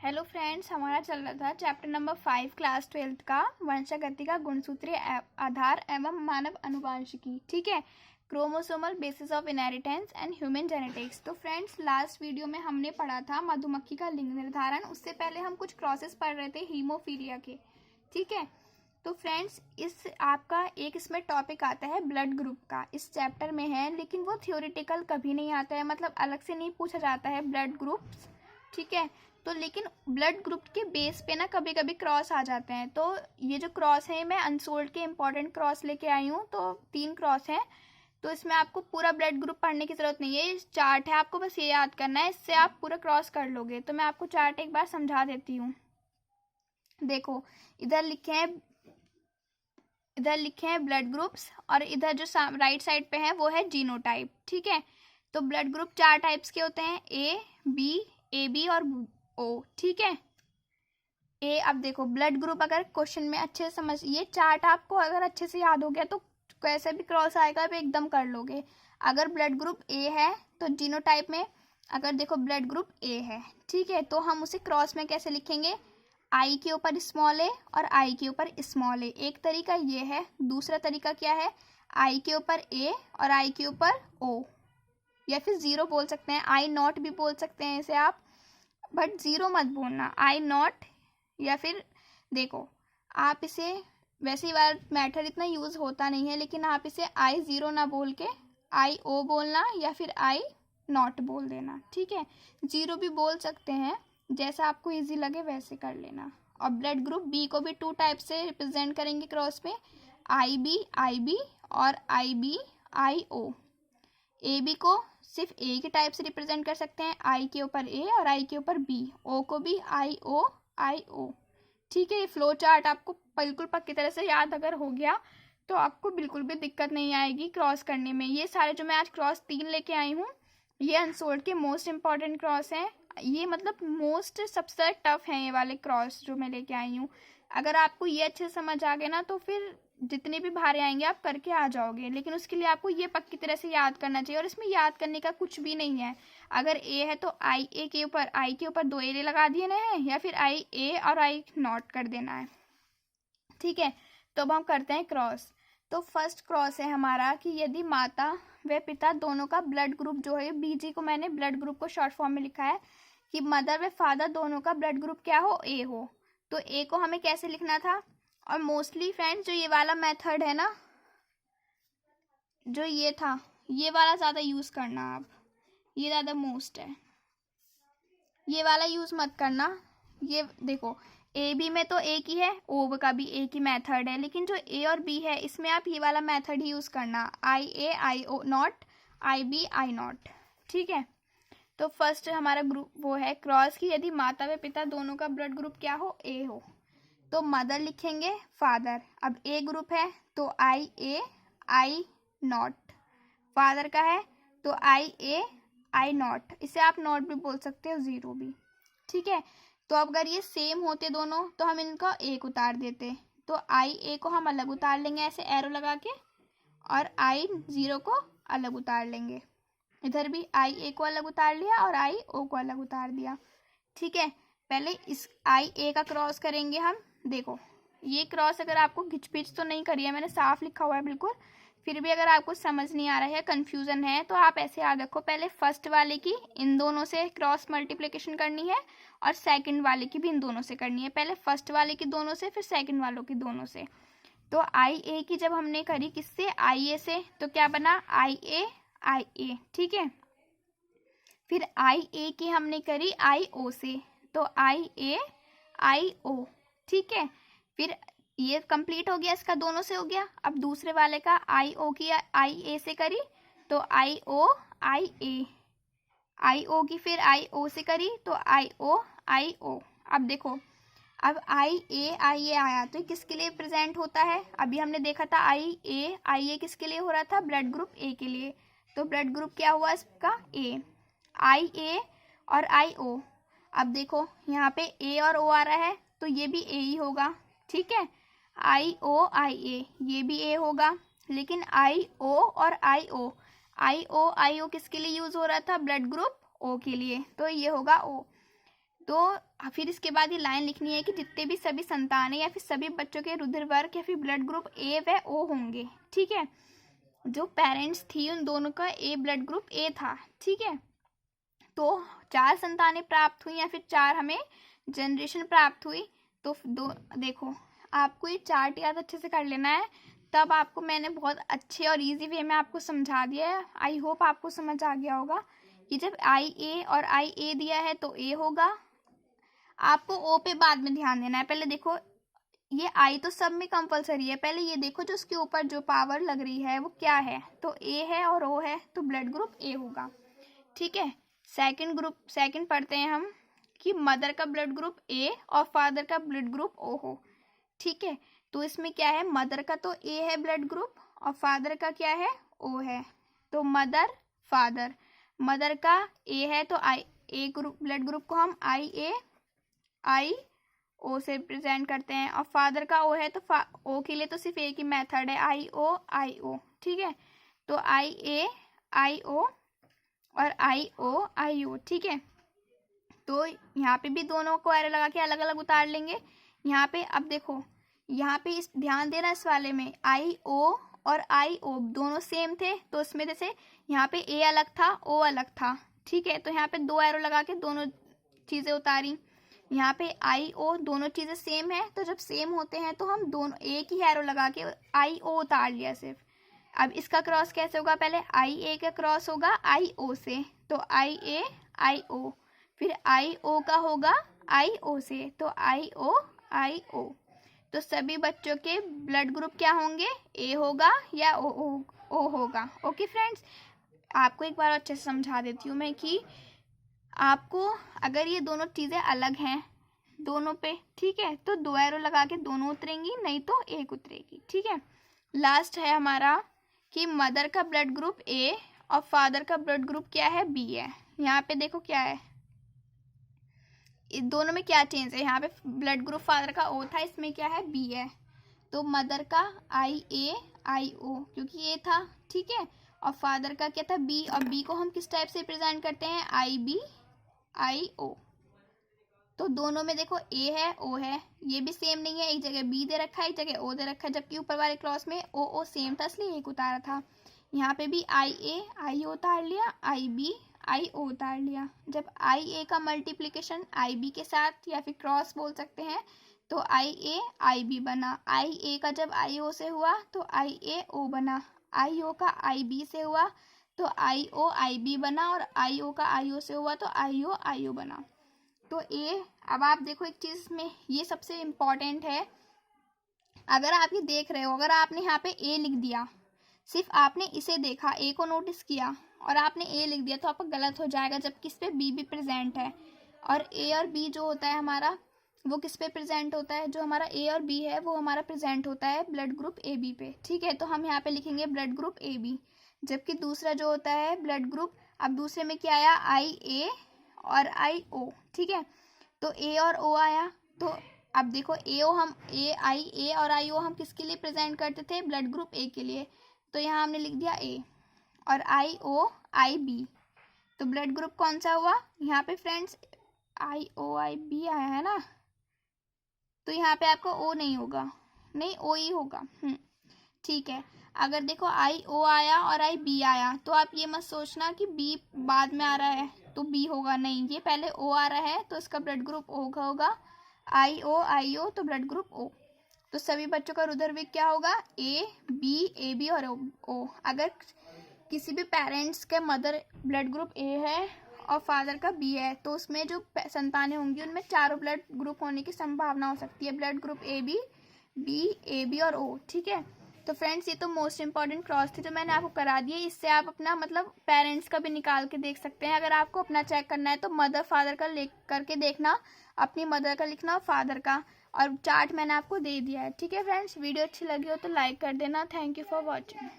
Hello friends, हमारा चल रहा था चैप्टर नंबर 5 क्लास 12 का वंशागति का गुणसूत्रीय आधार एवं मानव अनुवांशिकी। ठीक है, chromosomal basis of inheritance and human genetics. तो फ्रेंड्स, लास्ट वीडियो में हमने पढ़ा था मधुमक्खी का लिंग निर्धारण। उससे पहले हम कुछ क्रॉसेस पढ़ रहे थे हीमोफीलिया के। ठीक है, तो फ्रेंड्स इस आपका एक इसमें टॉपिक आता है ब्लड ग्रुप का, इस चैप्टर में है, लेकिन वो थियोरिटिकल कभी नहीं आता है, मतलब अलग से नहीं पूछा जाता है ब्लड ग्रुप्स। ठीक है, तो लेकिन ब्लड ग्रुप के बेस पे ना कभी कभी क्रॉस आ जाते हैं। तो ये जो क्रॉस है, मैं अनसोल्ड के इंपॉर्टेंट क्रॉस लेके आई हूँ। तो 3 क्रॉस हैं, तो इसमें आपको पूरा ब्लड ग्रुप पढ़ने की जरूरत नहीं है। ये चार्ट है, आपको बस ये याद करना है, इससे आप पूरा क्रॉस कर लोगे। तो मैं आपको चार्ट एक बार समझा देती हूँ। देखो, इधर लिखे हैं ब्लड ग्रुप्स, और इधर जो राइट साइड पे है वो है जीनोटाइप। ठीक है, तो ब्लड ग्रुप 4 टाइप्स के होते हैं, ए बी और ओ। ठीक है, अब देखो ब्लड ग्रुप, अगर क्वेश्चन में अच्छे से समझ, ये चार्ट आपको अगर अच्छे से याद हो गया तो कैसे भी क्रॉस आएगा आप एकदम कर लोगे। अगर ब्लड ग्रुप ए है तो जीनोटाइप में, अगर देखो ब्लड ग्रुप ए है, ठीक है, तो हम उसे क्रॉस में कैसे लिखेंगे, आई के ऊपर स्मॉल ए और आई के ऊपर स्मॉल ए। एक तरीका ये है, दूसरा तरीका क्या है, आई के ऊपर ए और आई के ऊपर ओ, या फिर जीरो बोल सकते हैं, आई नॉट भी बोल सकते हैं इसे आप, बट जीरो मत बोलना, आई नॉट। या फिर देखो, आप इसे, वैसे ही वाला मैथड इतना यूज होता नहीं है, लेकिन आप इसे आई जीरो ना बोल के आई ओ बोलना, या फिर आई नॉट बोल देना। ठीक है, जीरो भी बोल सकते हैं, जैसा आपको इजी लगे वैसे कर लेना। और ब्लड ग्रुप बी को भी 2 टाइप से रिप्रेजेंट करेंगे क्रॉस में, आई बी और आई ओ। ए बी को सिर्फ ए के टाइप से रिप्रेजेंट कर सकते हैं, आई के ऊपर ए और आई के ऊपर बी। ओ को भी आई ओ। ठीक है, ये फ्लो चार्ट आपको बिल्कुल पक्की तरह से याद अगर हो गया तो आपको बिल्कुल भी दिक्कत नहीं आएगी क्रॉस करने में। ये सारे जो मैं आज क्रॉस 3 लेके आई हूँ, ये अनसोल्ड के मोस्ट इंपॉर्टेंट क्रॉस हैं। ये मतलब मोस्ट सबसे टफ हैं ये वाले क्रॉस जो मैं लेके आई हूँ। अगर आपको ये अच्छे से समझ आ गए ना, तो फिर जितने भी भारे आएंगे आप करके आ जाओगे। लेकिन उसके लिए आपको ये पक्की तरह से याद करना चाहिए, और इसमें याद करने का कुछ भी नहीं है। अगर ए है तो आई के ऊपर 2 ए लगा देना है, या फिर आई ए और आई नॉट कर देना है। ठीक है, तो अब हम करते हैं क्रॉस। तो फर्स्ट क्रॉस है हमारा कि यदि माता व पिता दोनों का ब्लड ग्रुप जो है, बीजी को मैंने ब्लड ग्रुप को शॉर्ट फॉर्म में लिखा है, कि मदर व फादर दोनों का ब्लड ग्रुप क्या हो, ए हो। तो ए को हमें कैसे लिखना था, और मोस्टली फ्रेंड्स जो ये वाला मेथड है ना, जो ये था, ये वाला ज़्यादा यूज़ करना आप, ये ज़्यादा मोस्ट है, ये वाला यूज़ मत करना। ये देखो, ए बी में तो एक ही है, ओ का भी एक ही मेथड है, लेकिन जो ए और बी है इसमें आप ये वाला मेथड ही यूज़ करना, I A I O not, I B I not. ठीक है, तो फर्स्ट हमारा ग्रुप वो है क्रॉस की, यदि माता व पिता दोनों का ब्लड ग्रुप क्या हो, ए हो। तो मदर लिखेंगे, फादर, अब ए ग्रुप है तो आई ए आई नॉट, फादर का है तो आई ए आई नॉट, इसे आप नॉट भी बोल सकते हो, जीरो भी। ठीक है, तो अब अगर ये सेम होते दोनों तो हम इनका एक उतार देते, तो आई ए को हम अलग उतार लेंगे ऐसे एरो लगा के, और आई जीरो को अलग उतार लेंगे। इधर भी आई ए को अलग उतार लिया और आई ओ को अलग उतार दिया। ठीक है, पहले इस आई ए का क्रॉस करेंगे हम। देखो, ये क्रॉस अगर आपको घिचपिच तो नहीं करी है, मैंने साफ लिखा हुआ है बिल्कुल, फिर भी अगर आपको समझ नहीं आ रहा है, कंफ्यूजन है, तो आप ऐसे याद रखो, पहले फर्स्ट वाले की इन दोनों से क्रॉस मल्टीप्लिकेशन करनी है, और सेकंड वाले की भी इन दोनों से करनी है। पहले फर्स्ट वाले की दोनों से, फिर सेकंड वालों की दोनों से। तो आई ए की जब हमने करी किससे, आई ए से, तो क्या बना, आई ए। ठीक है, फिर आई ए की हमने करी आई ओ से, तो आई ए आई ओ। ठीक है, फिर ये कंप्लीट हो गया, इसका दोनों से हो गया। अब दूसरे वाले का आई ओ की आई ए से करी, तो आई ओ की फिर आई ओ से करी, तो आई ओ। अब देखो, अब आई ए आया तो किसके लिए प्रेजेंट होता है, अभी हमने देखा था आई ए किसके लिए हो रहा था, ब्लड ग्रुप ए के लिए। तो ब्लड ग्रुप क्या हुआ इसका, ए, आई ए और आई ओ। अब देखो यहाँ पे ए और ओ आ रहा है, तो ये भी ए ही होगा। ठीक है, आई ए ये भी ए होगा, लेकिन आई ओ और आई ओ किसके लिए यूज हो रहा था, ब्लड ग्रुप ओ के लिए, तो ये होगा ओ। तो फिर इसके बाद ये लाइन लिखनी है कि जितने भी सभी संतानें या फिर सभी बच्चों के रुधिर वर्ग या फिर ब्लड ग्रुप ए व ओ होंगे, ठीक है। जो पेरेंट्स थी उन दोनों का ए ब्लड ग्रुप ए था, ठीक है। तो 4 संतानें प्राप्त हुई या फिर 4 हमें जनरेशन प्राप्त हुई। तो देखो आपको ये चार्ट याद अच्छे से कर लेना है, तब आपको मैंने बहुत अच्छे और इजी वे में आपको समझा दिया है। आई होप आपको समझ आ गया होगा कि जब आई ए और आई ए दिया है तो ए होगा। आपको ओ पे बाद में ध्यान देना है, पहले देखो ये आई तो सब में कंपलसरी है, पहले ये देखो जो उसके ऊपर जो पावर लग रही है वो क्या है, तो ए है और ओ है, तो ब्लड ग्रुप ए होगा, ठीक है। सेकंड पढ़ते हैं हम कि मदर का ब्लड ग्रुप ए और फादर का ब्लड ग्रुप ओ हो, ठीक है। तो इसमें क्या है, मदर का तो ए है ब्लड ग्रुप और फादर का क्या है, ओ है। तो मदर फादर, मदर का ए है तो आई ए ग्रुप ब्लड ग्रुप को हम आई ए आई ओ से प्रेजेंट करते हैं, और फादर का ओ है तो ओ के लिए तो सिर्फ एक ही मेथड है, आई ओ, ठीक है। तो आई ए आई ओ और आई ओ, ठीक है। तो यहाँ पे भी दोनों को एरो लगा के अलग अलग उतार लेंगे। यहाँ पे अब देखो, यहाँ पे इस ध्यान देना इस वाले में आई ओ और आई ओ दोनों सेम थे, तो इसमें जैसे यहाँ पे ए अलग था ओ अलग था, ठीक है। तो यहाँ पे 2 एरो लगा के दोनों चीज़ें उतारी। यहाँ पे आई ओ दोनों चीज़ें सेम है, तो जब सेम होते हैं तो हम दोनों एक ही एरो लगा के आई ओ उतार लिया सिर्फ। अब इसका क्रॉस कैसे होगा, पहले आई ए का क्रॉस होगा आई ओ से, तो आई ए आई ओ, फिर आई ओ का होगा आई ओ से, तो आई ओ। तो सभी बच्चों के ब्लड ग्रुप क्या होंगे, ए होगा या ओ होगा। ओके फ्रेंड्स, आपको एक बार अच्छे से समझा देती हूँ मैं कि आपको अगर ये दोनों चीज़ें अलग हैं दोनों पे, ठीक है, तो 2 एरो लगा के दोनों उतरेंगी, नहीं तो एक उतरेगी, ठीक है। लास्ट है हमारा कि मदर का ब्लड ग्रुप ए और फादर का ब्लड ग्रुप क्या है, बी है। यहाँ पे देखो क्या है, दोनों में क्या चेंज है, यहाँ पे ब्लड ग्रुप फादर का ओ था, इसमें क्या है, बी है। तो मदर का आई ए आई ओ क्योंकि ए था, ठीक है, और फादर का क्या था, बी, और बी को हम किस टाइप से प्रेजेंट करते हैं, आई बी आई ओ। तो दोनों में देखो ए है ओ है, ये भी सेम नहीं है, एक जगह बी दे रखा है एक जगह ओ दे रखा है, जबकि ऊपर वाले क्रॉस में ओ सेम था इसलिए एक उतारा था। यहाँ पे भी आई ए आई ओ उतार लिया, आई बी आई ओ उतार लिया। जब आई ए का मल्टीप्लिकेशन आई बी के साथ या फिर क्रॉस बोल सकते हैं, तो आई ए आई बी बना। आई ए का जब आई ओ से हुआ तो आई ए ओ बना। आई ओ का आई बी से हुआ तो आई ओ आई बी बना, और आई ओ का आई ओ से हुआ तो आई ओ बना। तो ए, अब आप देखो एक चीज़ में ये सबसे इम्पॉर्टेंट है, अगर आप ये देख रहे हो, अगर आपने यहाँ पे ए लिख दिया, सिर्फ आपने इसे देखा, ए को नोटिस किया और आपने ए लिख दिया, तो आपका गलत हो जाएगा, जबकि इस पे बी भी प्रेजेंट है। और ए और बी जो होता है हमारा, वो किस पे प्रेजेंट होता है, जो हमारा ए और बी है वो हमारा प्रेजेंट होता है ब्लड ग्रुप ए बी पे, ठीक है। तो हम यहाँ पे लिखेंगे ब्लड ग्रुप ए बी। जबकि दूसरा जो होता है ब्लड ग्रुप, अब दूसरे में क्या आया, आई ए और आई ओ, ठीक है। तो ए और ओ आया, तो अब देखो ए ओ हम ए और आई ओ हम किसके लिए प्रेजेंट करते थे, ब्लड ग्रुप ए के लिए, तो यहाँ हमने लिख दिया ए, और आई ओ आई बी। तो ब्लड ग्रुप कौन सा हुआ यहाँ पे फ्रेंड्स, आई ओ आई बी आया है ना, तो यहाँ पे आपका ओ नहीं होगा, नहीं ओ ही होगा, ठीक है। अगर देखो आई ओ आया और आई बी आया, तो आप ये मत सोचना कि बी बाद में आ रहा है तो बी होगा, नहीं, ये पहले ओ आ रहा है तो इसका ब्लड ग्रुप ओ का होगा, आई ओ तो ब्लड ग्रुप ओ। तो सभी बच्चों का रुधिर वेग क्या होगा, ए बी और ओ। अगर किसी भी पेरेंट्स के मदर ब्लड ग्रुप ए है और फादर का बी है, तो उसमें जो संतानें होंगी उनमें चारों ब्लड ग्रुप होने की संभावना हो सकती है, ब्लड ग्रुप ए बी और ओ, ठीक है। तो फ्रेंड्स, ये तो मोस्ट इंपॉर्टेंट क्रॉस थी जो मैंने आपको करा दी है। इससे आप अपना मतलब पेरेंट्स का भी निकाल के देख सकते हैं। अगर आपको अपना चेक करना है तो मदर फादर का लिख करके देखना, अपनी मदर का लिखना और फादर का, और चार्ट मैंने आपको दे दिया है, ठीक है फ्रेंड्स। वीडियो अच्छी लगी हो तो लाइक कर देना। Thank you for watching.